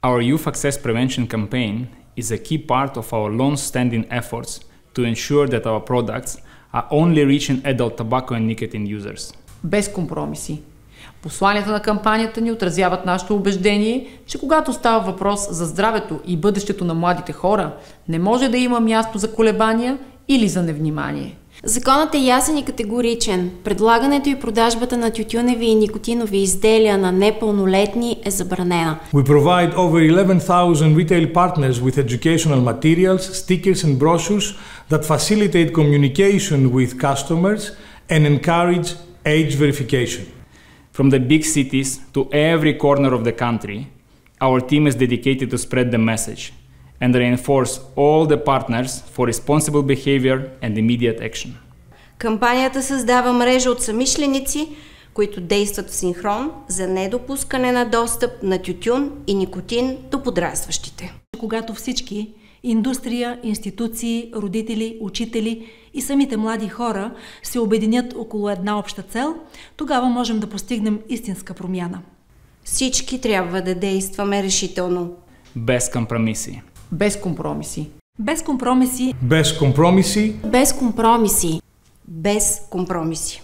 Our youth access prevention campaign is a key part of our long-standing efforts to ensure that our products are only reaching adult tobacco and nicotine users. Без компромиси. Посланията на кампанията ни отразяват нашето убеждение, че когато става въпрос за здравето и бъдещето на младите хора, не може да има място за колебания или за невнимание. Законът е ясен и категоричен. Предлагането и продажбата на тютюневи и никотинови изделия на непълнолетни е забранена. We provide over 11,000 retail partners with educational materials, stickers and brochures that facilitate communication with customers and encourage age verification. From the big cities to every corner of the country, our team is dedicated to spread the message and reinforce all the partners for responsible behavior and immediate action. Кампанията създава мрежа от съмишленици, които действат в синхрон за недопускане на достъп на тютюн и никотин до подрастващите. Когато всички индустрия, институции, родители, учители и самите млади хора се обединят около една обща цел, тогава можем да постигнем истинска промяна. Всички трябва да действаме решително. Без компромиси. Без компромиси. Без компромиси. Без компромиси. Без компромиси. Без компромиси.